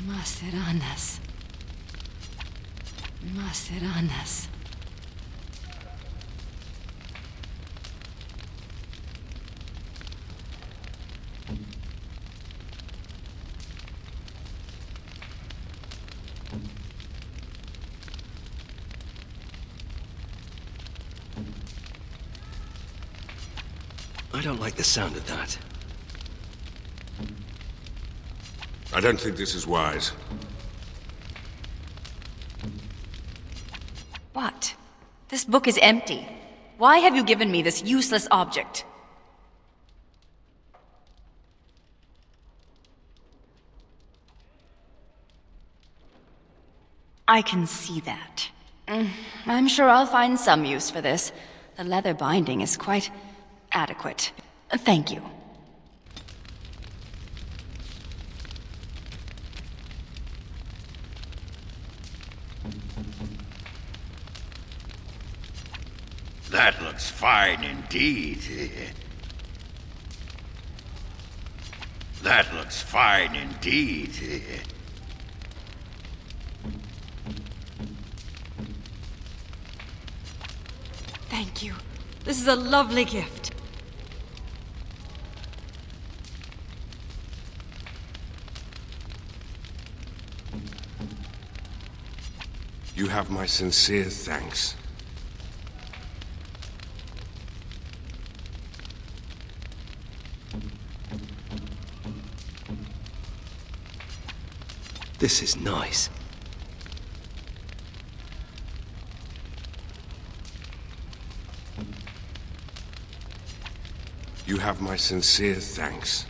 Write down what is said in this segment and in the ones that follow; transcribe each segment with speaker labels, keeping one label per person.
Speaker 1: Maceranas. Maceranas.
Speaker 2: I don't like the sound of that.
Speaker 3: I don't think this is wise.
Speaker 1: What? This book is empty. Why have you given me this useless object? I can see that. I'm sure I'll find some use for this. The leather binding is quite adequate. Thank you.
Speaker 4: That looks fine indeed. That looks fine indeed.
Speaker 1: Thank you. This is a lovely gift.
Speaker 3: You have my sincere thanks.
Speaker 2: This is nice.
Speaker 3: You have my sincere thanks.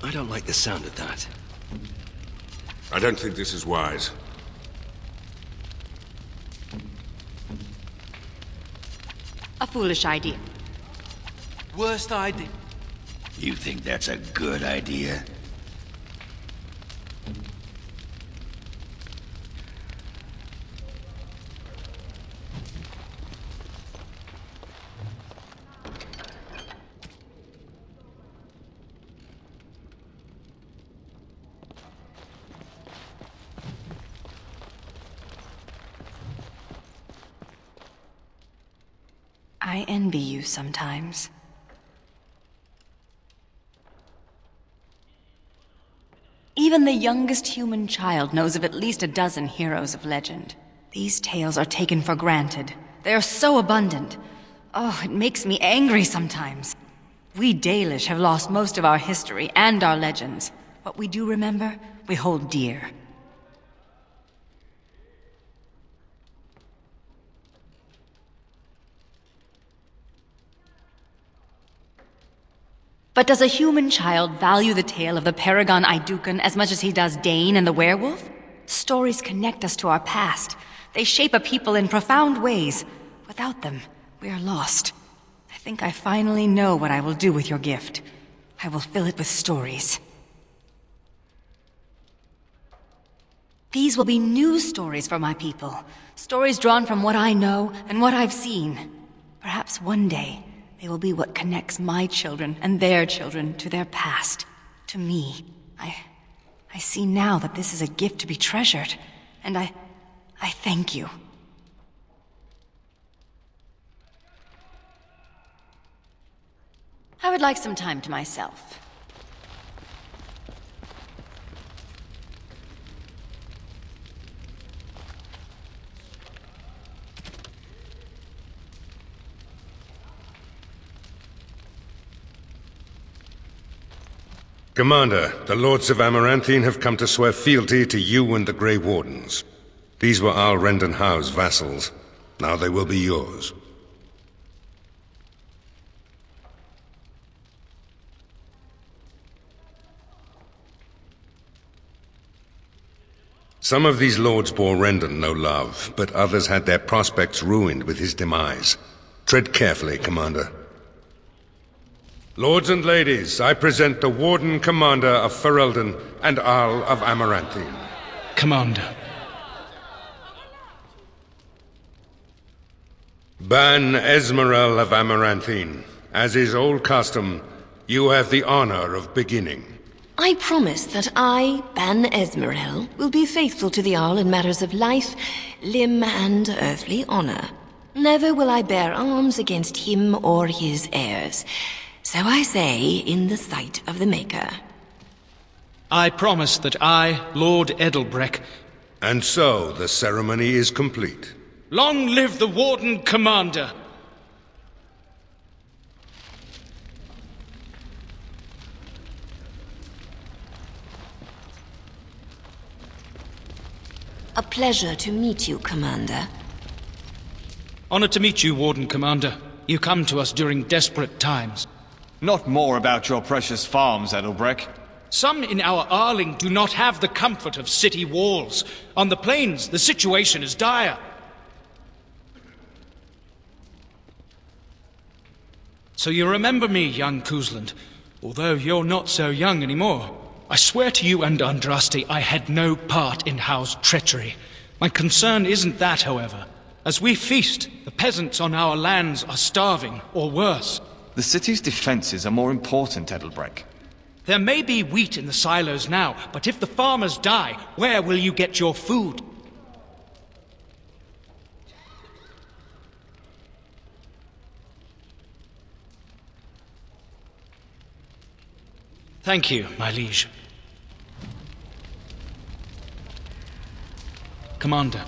Speaker 2: I don't like the sound of that.
Speaker 3: I don't think this is wise.
Speaker 1: A foolish idea.
Speaker 5: Worst idea.
Speaker 4: You think that's a good idea?
Speaker 1: I envy you sometimes. Even the youngest human child knows of at least a dozen heroes of legend. These tales are taken for granted. They are so abundant. Oh, it makes me angry sometimes. We Dalish have lost most of our history and our legends. What we do remember, we hold dear. But does a human child value the tale of the Paragon Aidukan as much as he does Dane and the werewolf? Stories connect us to our past. They shape a people in profound ways. Without them, we are lost. I think I finally know what I will do with your gift. I will fill it with stories. These will be new stories for my people. Stories drawn from what I know and what I've seen. Perhaps one day, they will be what connects my children and their children to their past, to me. I see now that this is a gift to be treasured, and I thank you. I would like some time to myself.
Speaker 6: Commander, the Lords of Amaranthine have come to swear fealty to you and the Grey Wardens. These were Al Rendenhau's vassals. Now they will be yours. Some of these lords bore Rendon no love, but others had their prospects ruined with his demise. Tread carefully, Commander. Lords and ladies, I present the Warden Commander of Ferelden and Arl of Amaranthine.
Speaker 5: Commander.
Speaker 6: Ban Esmeralda of Amaranthine, as is old custom, you have the honor of beginning.
Speaker 7: I promise that I, Ban Esmerel, will be faithful to the Jarl in matters of life, limb, and earthly honor. Never will I bear arms against him or his heirs. So I say in the sight of the Maker.
Speaker 5: I promise that I, Lord Edelbreck...
Speaker 6: And so the ceremony is complete.
Speaker 5: Long live the Warden Commander!
Speaker 7: A pleasure to meet you, Commander.
Speaker 5: Honored to meet you, Warden Commander. You come to us during desperate times.
Speaker 8: Not more about your precious farms, Edelbreck.
Speaker 5: Some in our Arling do not have the comfort of city walls. On the plains, the situation is dire. So you remember me, young Kuzland, although you're not so young anymore. I swear to you and Andraste I had no part in Howe's treachery. My concern isn't that, however. As we feast, the peasants on our lands are starving, or worse.
Speaker 8: The city's defenses are more important, Edelbreck.
Speaker 5: There may be wheat in the silos now, but if the farmers die, where will you get your food? Thank you, my liege. Commander.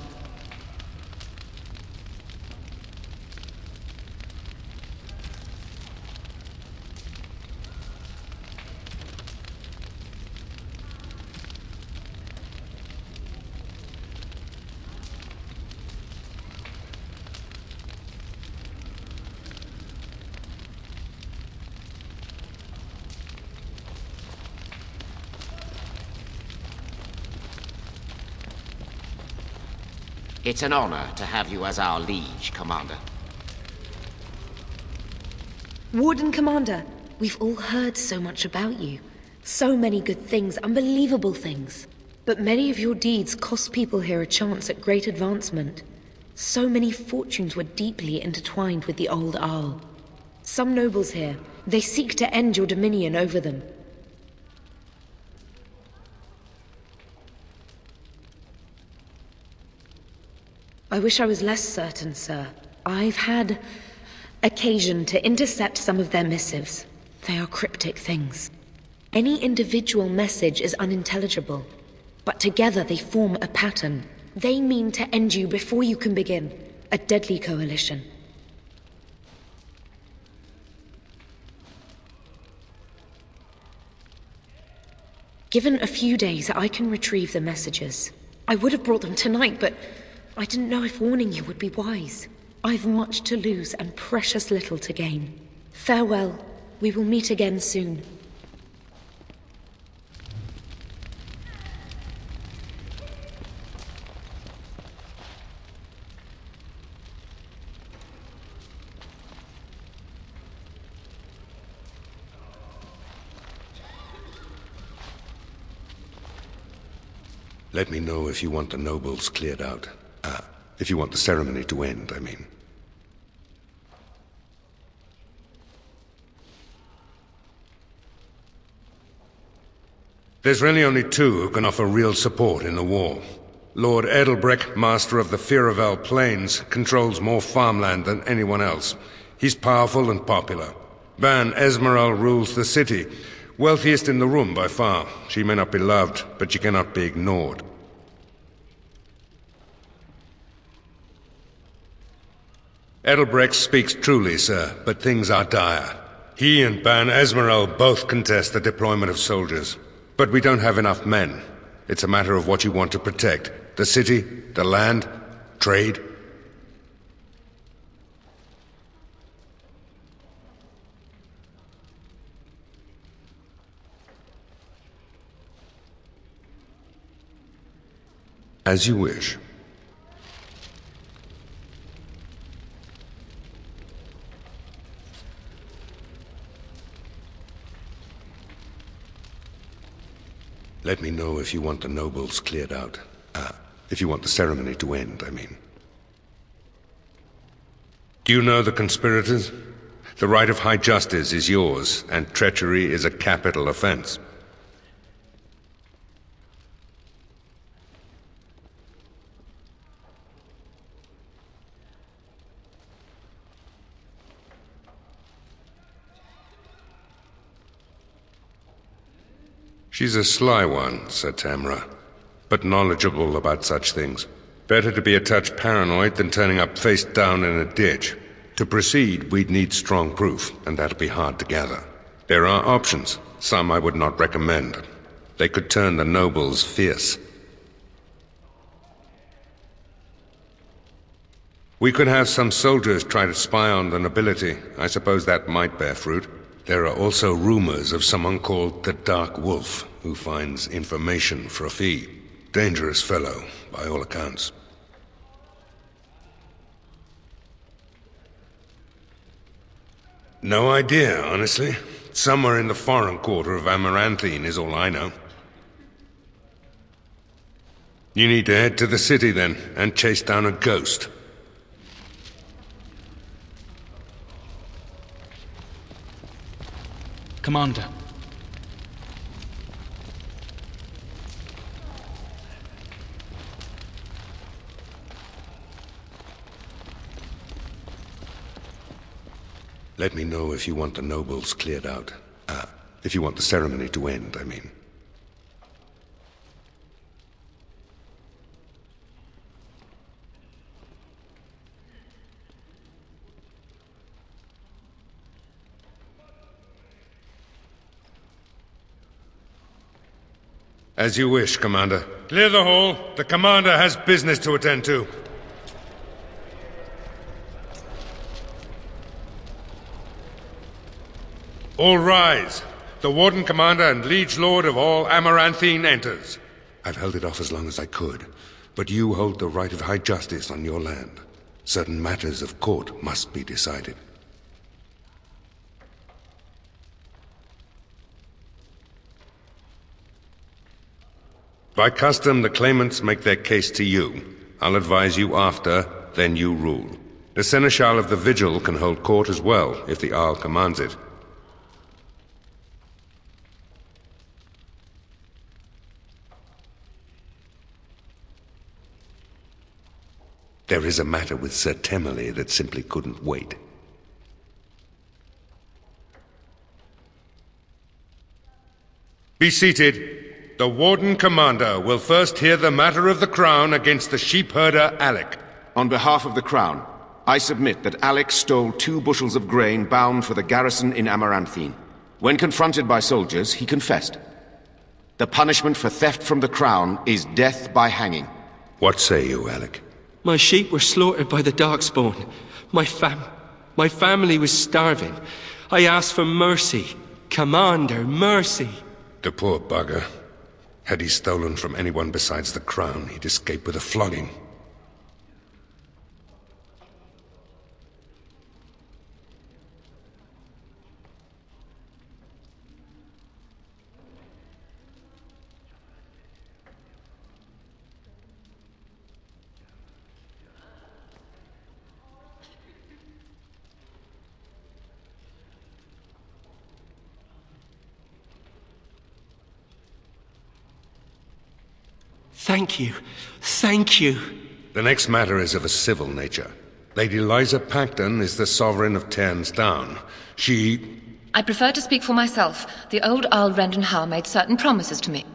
Speaker 9: It's an honor to have you as our liege, Commander.
Speaker 10: Warden Commander, we've all heard so much about you. So many good things, unbelievable things. But many of your deeds cost people here a chance at great advancement. So many fortunes were deeply intertwined with the old Arl. Some nobles here, they seek to end your dominion over them. I wish I was less certain, sir. I've had occasion to intercept some of their missives. They are cryptic things. Any individual message is unintelligible, but together they form a pattern. They mean to end you before you can begin. A deadly coalition. Given a few days, I can retrieve the messages. I would have brought them tonight, but I didn't know if warning you would be wise. I've much to lose and precious little to gain. Farewell. We will meet again soon.
Speaker 6: Let me know if you want the nobles cleared out. If you want the ceremony to end, I mean. There's really only two who can offer real support in the war. Lord Edelbreck, master of the Firavel Plains, controls more farmland than anyone else. He's powerful and popular. Ban Esmeralda rules the city, wealthiest in the room by far. She may not be loved, but she cannot be ignored. Edelbreck speaks truly, sir, but things are dire. He and Ban Esmeralda both contest the deployment of soldiers. But we don't have enough men. It's a matter of what you want to protect. The city, the land, trade. As you wish. Let me know if you want the nobles cleared out. If you want the ceremony to end, I mean. Do you know the conspirators? The right of high justice is yours, and treachery is a capital offense. She's a sly one, Sir Tamra, but knowledgeable about such things. Better to be a touch paranoid than turning up face down in a ditch. To proceed, we'd need strong proof, and that'll be hard to gather. There are options, some I would not recommend. They could turn the nobles fierce. We could have some soldiers try to spy on the nobility. I suppose that might bear fruit. There are also rumors of someone called the Dark Wolf, who finds information for a fee. Dangerous fellow, by all accounts. No idea, honestly. Somewhere in the foreign quarter of Amaranthine is all I know. You need to head to the city then, and chase down a ghost.
Speaker 5: Commander.
Speaker 6: Let me know if you want the nobles cleared out. If you want the ceremony to end, I mean. As you wish, Commander. Clear the hall. The Commander has business to attend to. All rise. The Warden Commander and Liege Lord of all Amaranthine enters. I've held it off as long as I could, but you hold the right of high justice on your land. Certain matters of court must be decided. By custom, the claimants make their case to you. I'll advise you after, then you rule. The Seneschal of the Vigil can hold court as well, if the Arl commands it. There is a matter with Sir Temmerley that simply couldn't wait. Be seated. The Warden Commander will first hear the matter of the Crown against the sheepherder Alec.
Speaker 11: On behalf of the Crown, I submit that Alec stole 2 bushels of grain bound for the garrison in Amaranthine. When confronted by soldiers, he confessed. The punishment for theft from the Crown is death by hanging.
Speaker 6: What say you, Alec?
Speaker 2: My sheep were slaughtered by the Darkspawn. My family was starving. I asked for mercy. Commander, mercy.
Speaker 6: The poor bugger. Had he stolen from anyone besides the Crown, he'd escape with a flogging.
Speaker 2: Thank you. Thank you.
Speaker 6: The next matter is of a civil nature. Lady Liza Pacton is the sovereign of Terns Down.
Speaker 12: I prefer to speak for myself. The old Earl Rendon Howe made certain promises to me.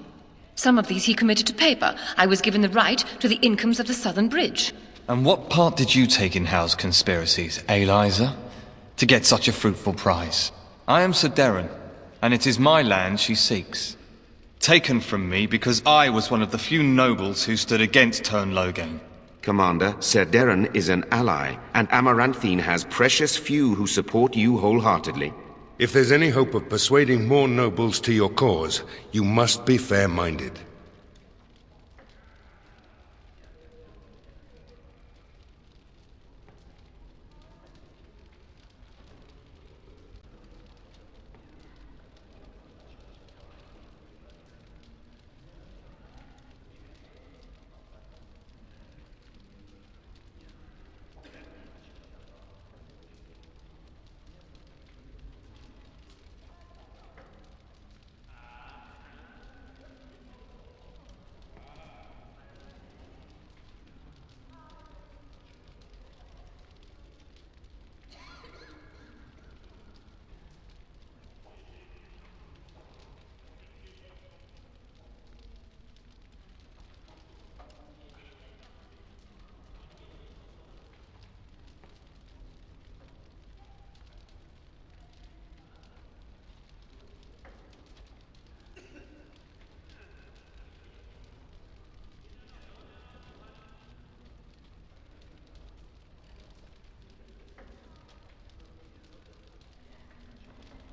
Speaker 12: Some of these he committed to paper. I was given the right to the incomes of the Southern Bridge.
Speaker 8: And what part did you take in Howe's conspiracies, Liza? To get such a fruitful prize? I am Sir Darren, and it is my land she seeks. Taken from me because I was one of the few nobles who stood against Turn Logan.
Speaker 11: Commander, Sir Darren is an ally, and Amaranthine has precious few who support you wholeheartedly.
Speaker 6: If there's any hope of persuading more nobles to your cause, you must be fair-minded.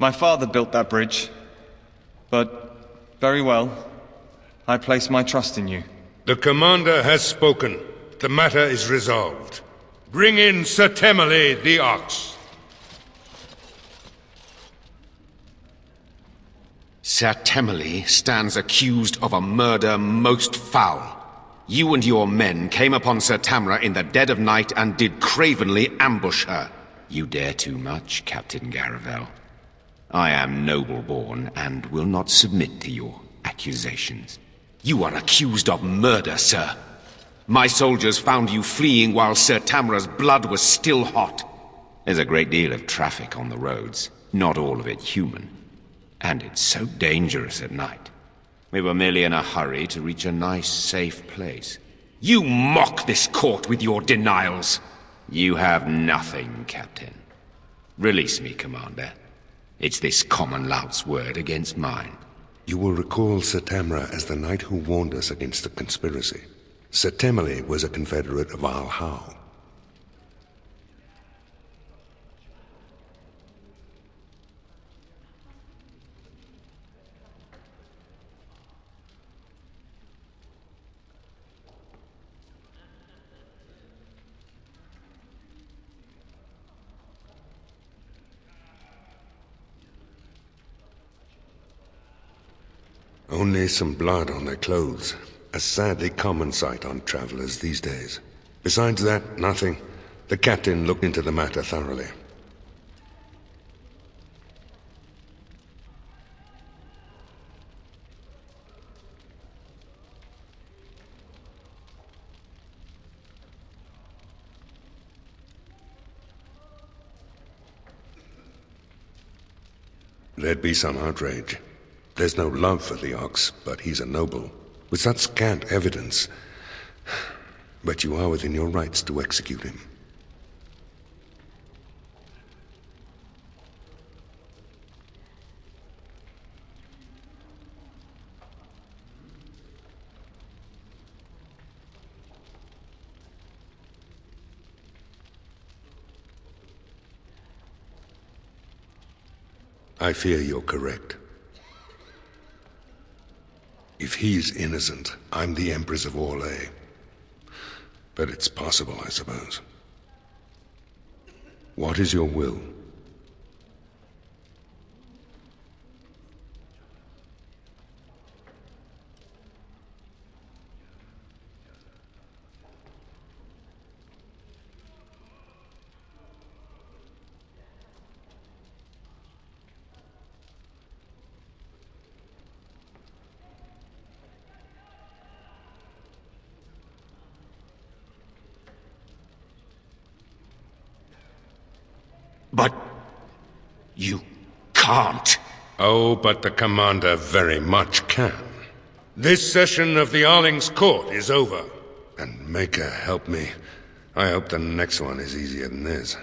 Speaker 8: My father built that bridge. But, very well. I place my trust in you.
Speaker 6: The commander has spoken. The matter is resolved. Bring in Sir Temmerley the Ox.
Speaker 11: Sir Temmerley stands accused of a murder most foul. You and your men came upon Sir Tamra in the dead of night and did cravenly ambush her. You dare too much, Captain Garavel. I am noble-born and will not submit to your accusations. You are accused of murder, sir. My soldiers found you fleeing while Sir Tamra's blood was still hot. There's a great deal of traffic on the roads, not all of it human. And it's so dangerous at night. We were merely in a hurry to reach a nice, safe place. You mock this court with your denials. You have nothing, Captain. Release me, Commander. It's this common lout's word against mine.
Speaker 6: You will recall Sir Tamra as the knight who warned us against the conspiracy. Sir Temmerley was a confederate of Al Howe. Only some blood on their clothes. A sadly common sight on travelers these days. Besides that, nothing. The captain looked into the matter thoroughly. There'd be some outrage. There's no love for the Ox, but he's a noble. With such scant evidence. But you are within your rights to execute him. I fear you're correct. If he's innocent, I'm the Empress of Orlais. But it's possible, I suppose. What is your will?
Speaker 11: But you can't.
Speaker 6: Oh, but the commander very much can. This session of the Arling's court is over. And Maker help me. I hope the next one is easier than this.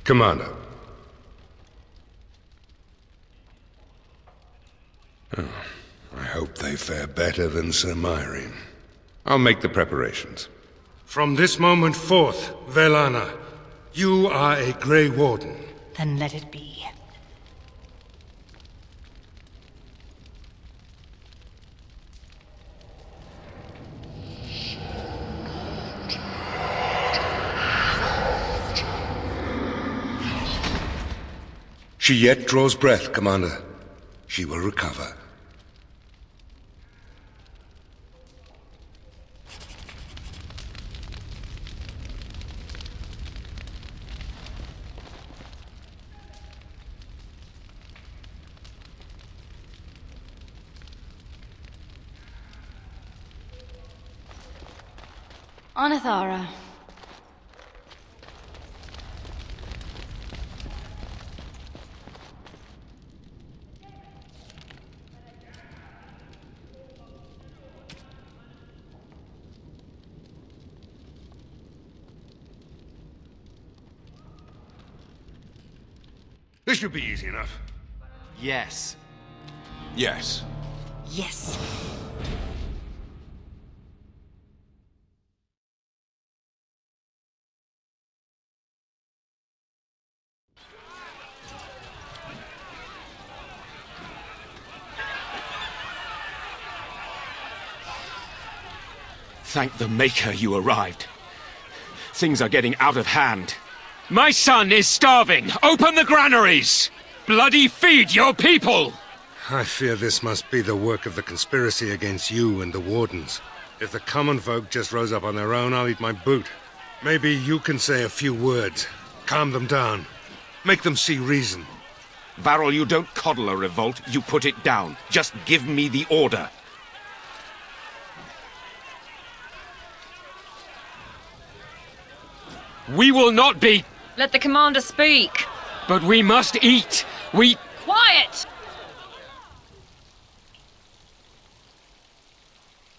Speaker 6: Commander. Oh. I hope they fare better than Sir Myri. I'll make the preparations. From this moment forth, Velana, you are a Grey Warden.
Speaker 1: Then let it be.
Speaker 6: She yet draws breath, Commander. She will recover.
Speaker 1: Anathara.
Speaker 6: This should be easy enough.
Speaker 11: Yes.
Speaker 3: Yes.
Speaker 1: Yes.
Speaker 11: Thank the Maker you arrived. Things are getting out of hand.
Speaker 2: My son is starving! Open the granaries! Bloody feed your people!
Speaker 6: I fear this must be the work of the conspiracy against you and the Wardens. If the common folk just rose up on their own, I'll eat my boot. Maybe you can say a few words. Calm them down. Make them see reason.
Speaker 11: Varel, you don't coddle a revolt, you put it down. Just give me the order.
Speaker 2: We will not be...
Speaker 12: Let the commander speak.
Speaker 2: But we must eat.
Speaker 12: Quiet!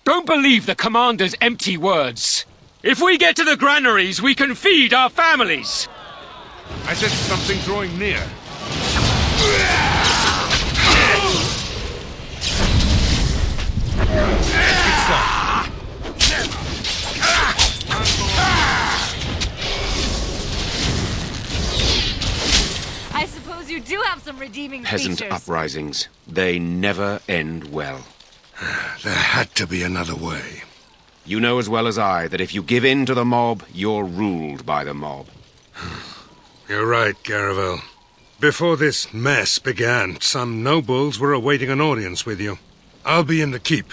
Speaker 2: Don't believe the commander's empty words. If we get to the granaries, we can feed our families.
Speaker 6: I said something drawing near.
Speaker 1: I suppose you do have some redeeming
Speaker 11: Peasant
Speaker 1: features.
Speaker 11: uprisings. They never end well.
Speaker 6: There had to be another way.
Speaker 11: You know as well as I that if you give in to the mob, you're ruled by the mob.
Speaker 6: You're right, Garavel. Before this mess began, some nobles were awaiting an audience with you. I'll be in the keep.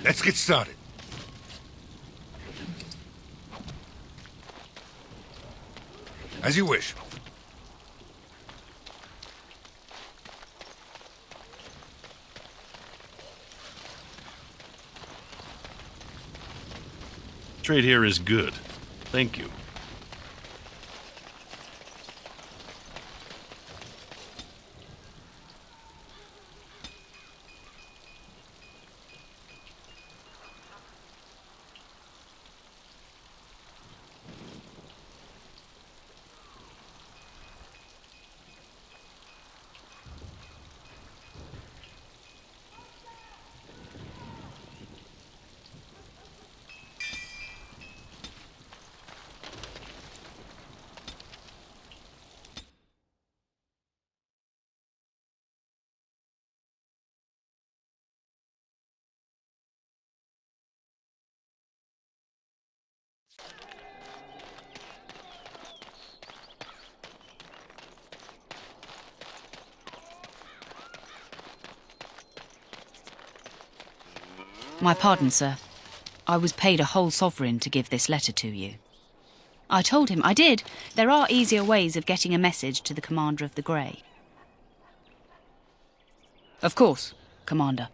Speaker 6: Let's get started. As you wish.
Speaker 13: Trade here is good. Thank you.
Speaker 14: My pardon, sir. I was paid a whole sovereign to give this letter to you. I told him I did. There are easier ways of getting a message to the Commander of the Grey. Of course, Commander.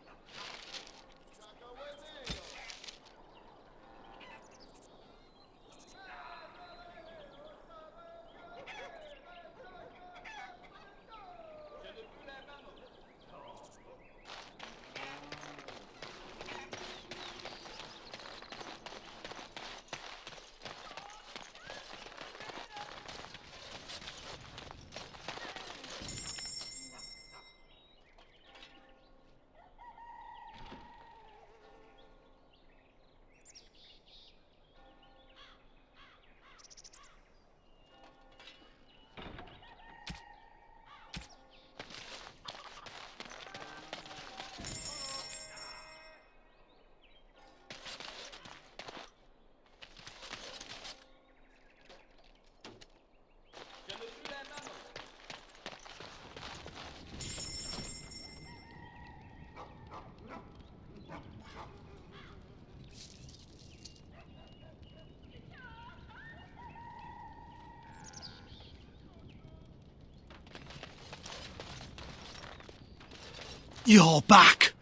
Speaker 15: You're back.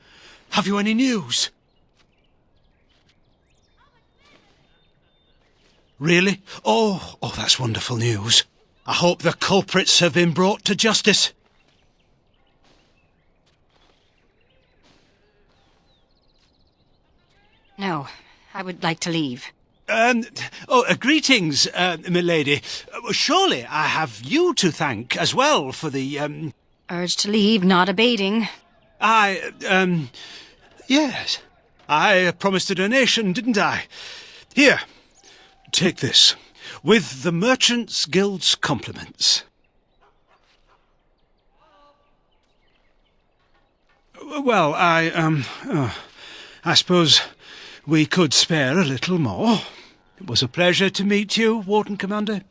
Speaker 15: Have you any news? Really? Oh, that's wonderful news. I hope the culprits have been brought to justice.
Speaker 1: No, I would like to leave.
Speaker 15: Greetings, milady. Surely I have you to thank as well for the,
Speaker 1: Urge to leave not abating.
Speaker 15: Yes. I promised a donation, didn't I? Here, take this. With the Merchants Guild's compliments. Well, I suppose we could spare a little more. It was a pleasure to meet you, Warden Commander.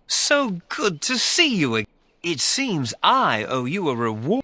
Speaker 16: So good to see you again. It seems I owe you a reward.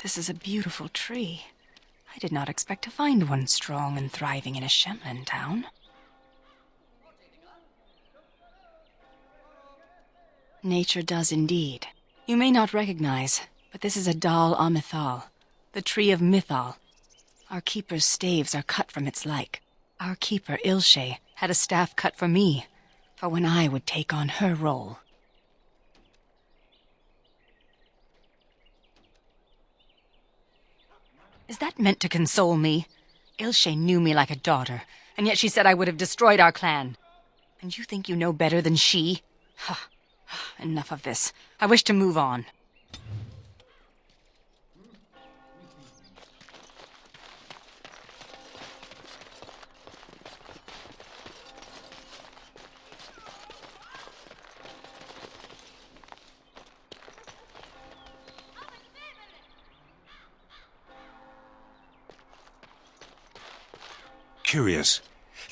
Speaker 1: This is a beautiful tree. I did not expect to find one strong and thriving in a Shemlin town. Nature does indeed. You may not recognize, but this is a Dal Amithal, the tree of Mythal. Our keeper's staves are cut from its like. Our keeper, Ilshe, had a staff cut for me, for when I would take on her role. Is that meant to console me? Ilshe knew me like a daughter, and yet she said I would have destroyed our clan. And you think you know better than she? Enough of this. I wish to move on.
Speaker 3: Curious.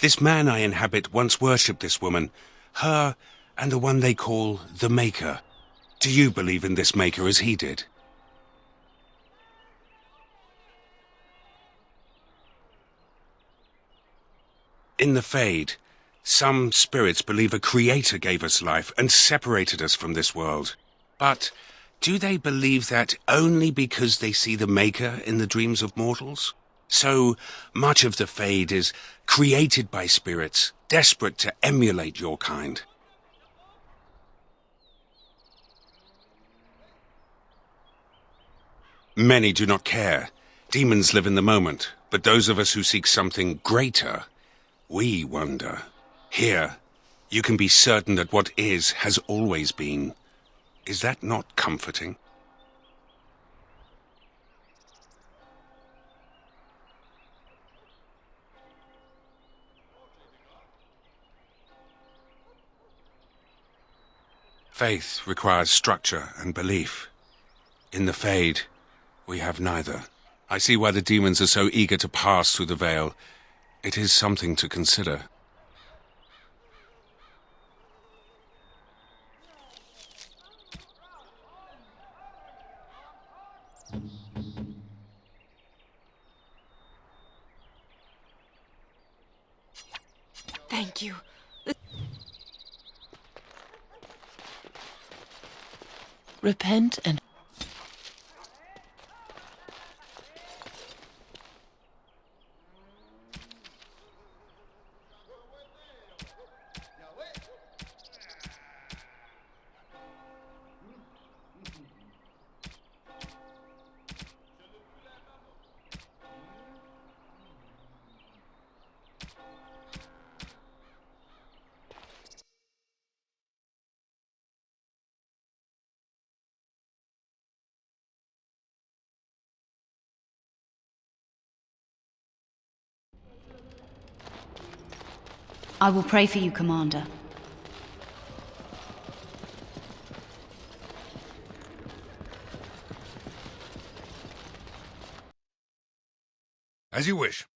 Speaker 3: This man I inhabit once worshipped this woman, her and the one they call the Maker. Do you believe in this Maker as he did? In the Fade, some spirits believe a creator gave us life and separated us from this world. But do they believe that only because they see the Maker in the dreams of mortals? So much of the Fade is created by spirits, desperate to emulate your kind. Many do not care. Demons live in the moment, but those of us who seek something greater, we wonder. Here, you can be certain that what is has always been. Is that not comforting? Faith requires structure and belief. In the Fade, we have neither. I see why the demons are so eager to pass through the veil. It is something to consider.
Speaker 10: Thank you.
Speaker 17: Repent and...
Speaker 14: I will pray for you, Commander.
Speaker 6: As you wish.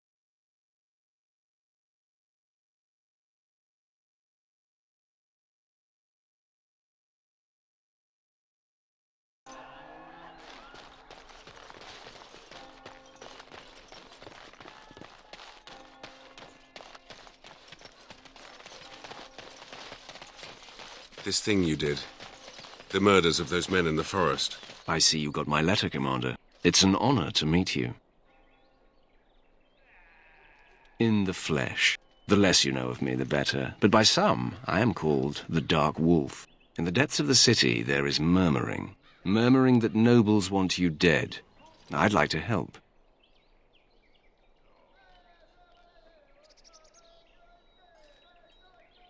Speaker 3: This thing you did. The murders of those men in the forest.
Speaker 11: I see you got my letter, Commander. It's an honor to meet you. In the flesh. The less you know of me, the better. But by some, I am called the Dark Wolf. In the depths of the city, there is murmuring. Murmuring that nobles want you dead. I'd like to help.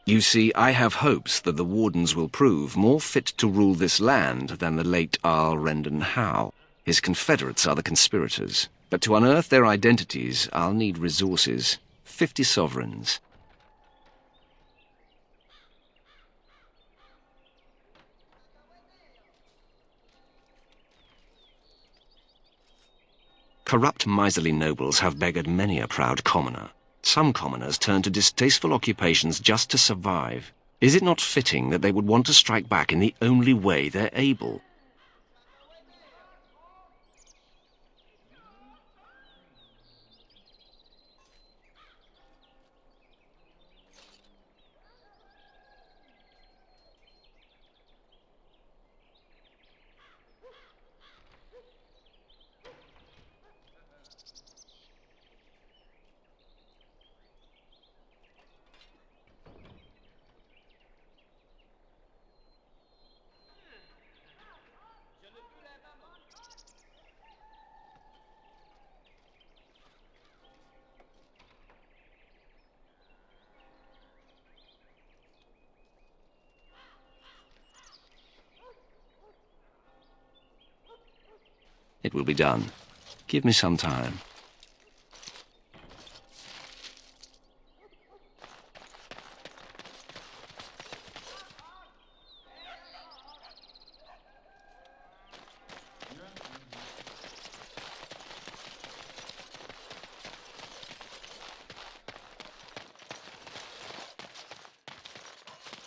Speaker 11: You see, I have hopes that the Wardens will prove more fit to rule this land than the late Arl Rendon Howe. His confederates are the conspirators. But to unearth their identities, I'll need resources. 50 sovereigns. Corrupt, miserly nobles have beggared many a proud commoner. Some commoners turn to distasteful occupations just to survive. Is it not fitting that they would want to strike back in the only way they're able? It will be done. Give me some time.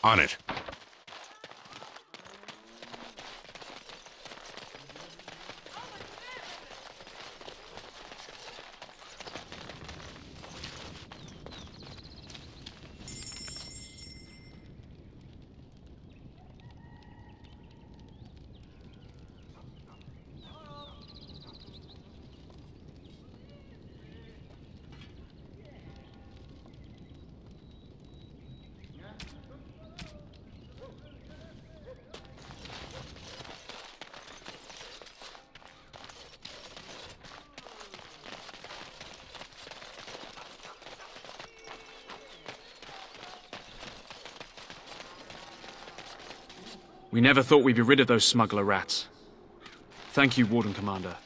Speaker 6: On it.
Speaker 18: We never thought we'd be rid of those smuggler rats. Thank you, Warden Commander.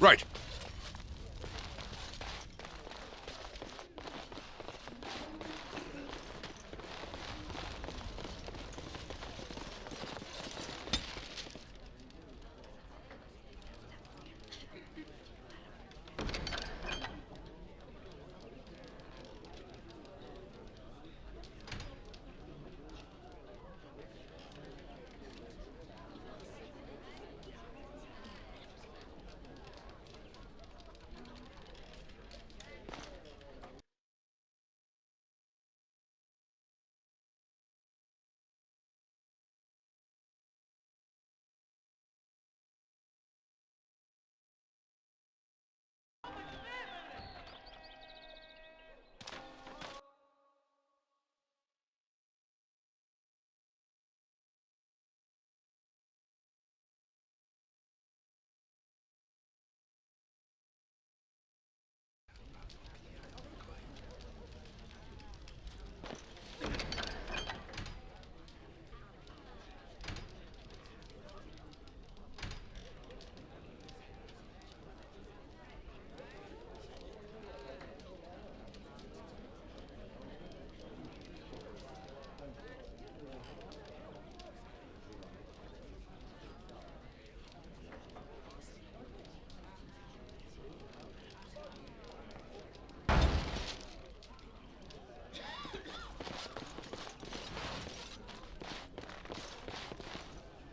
Speaker 3: Right.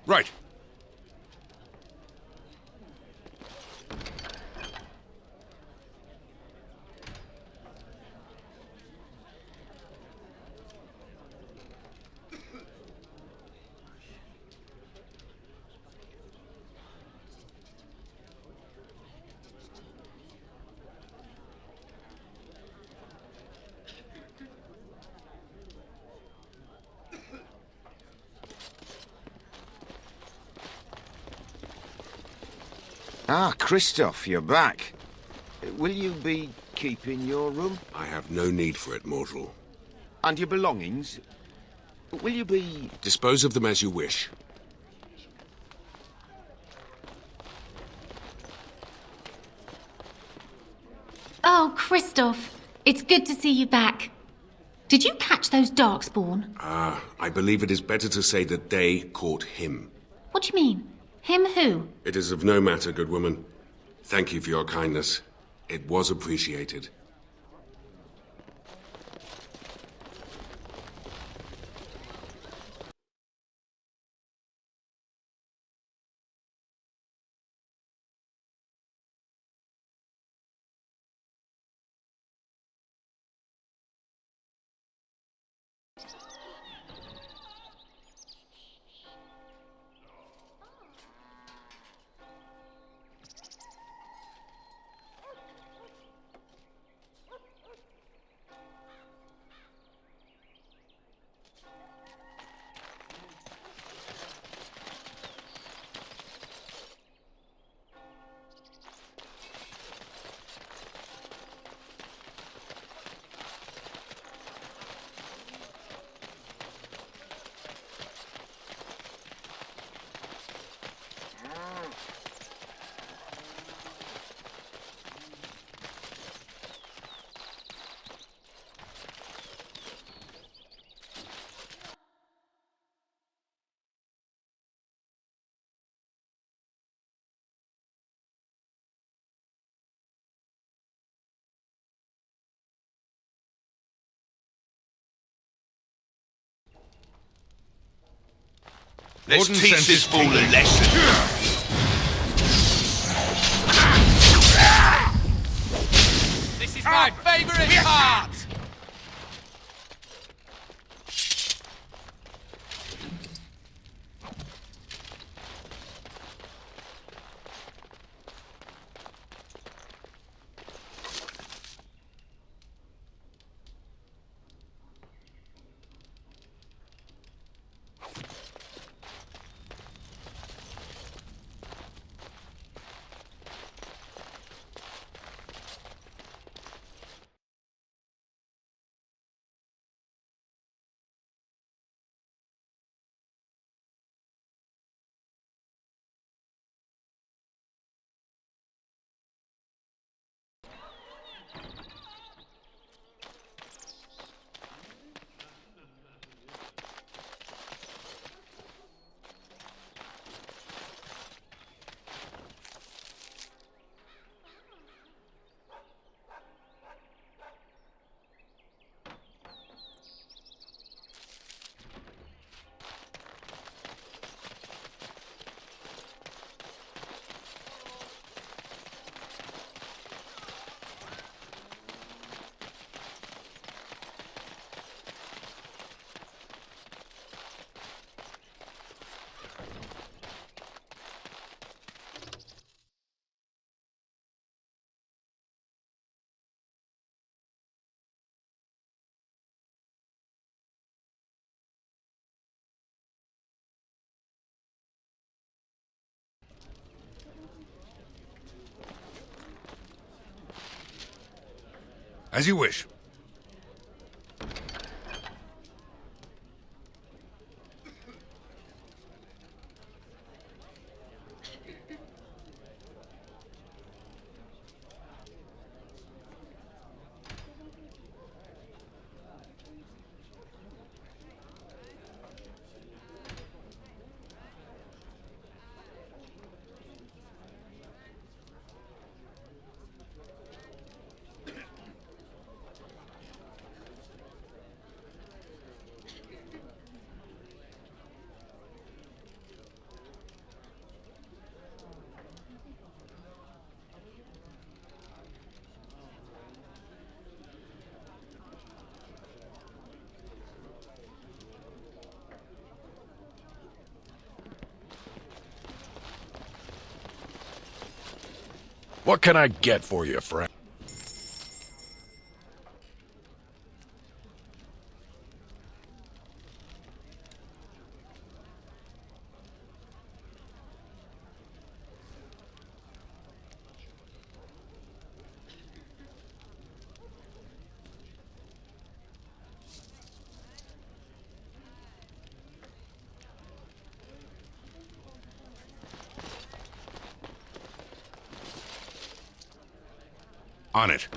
Speaker 3: Right.
Speaker 11: Ah, Christoph, you're back. Will you be keeping your room?
Speaker 3: I have no need for it, mortal.
Speaker 11: And your belongings? Will you be...
Speaker 3: Dispose of them as you wish.
Speaker 19: Oh, Christoph, it's good to see you back. Did you catch those darkspawn?
Speaker 3: I believe it is better to say that they caught him.
Speaker 19: What do you mean? Him who?
Speaker 3: It is of no matter, good woman. Thank you for your kindness. It was appreciated.
Speaker 4: Let's teach this fool a lesson.
Speaker 20: This is my favorite part!
Speaker 6: As you wish.
Speaker 21: What can I get for you, friend?
Speaker 6: On it.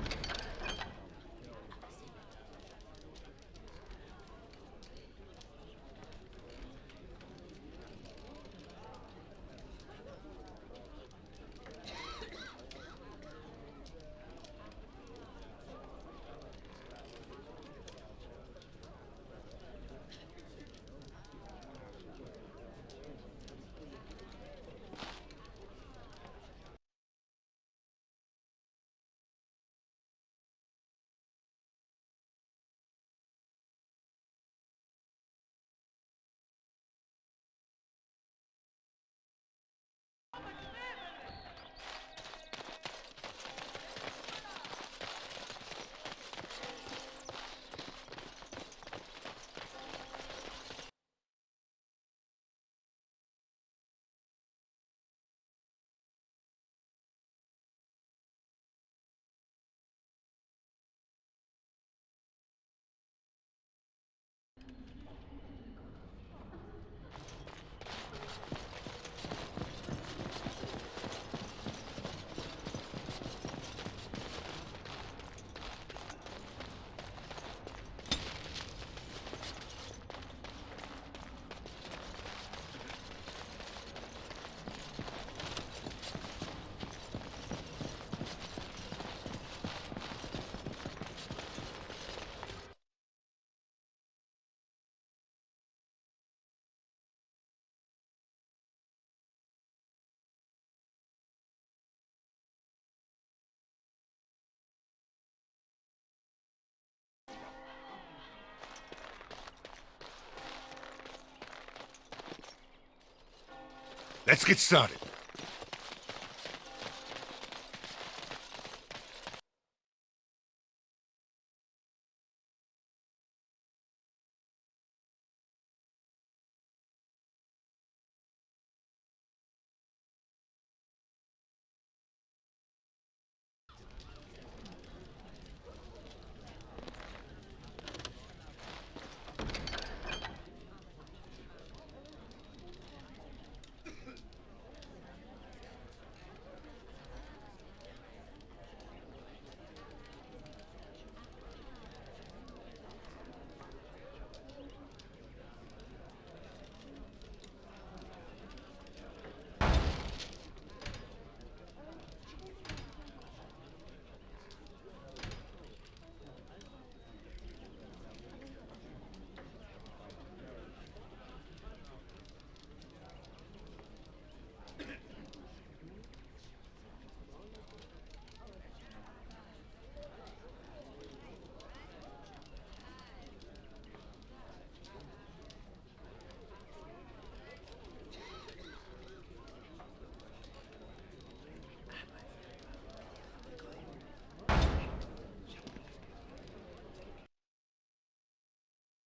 Speaker 6: Let's get started.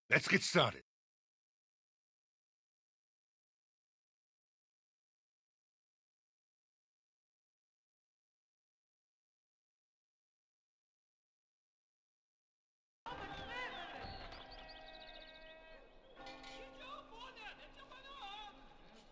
Speaker 6: Let's get started.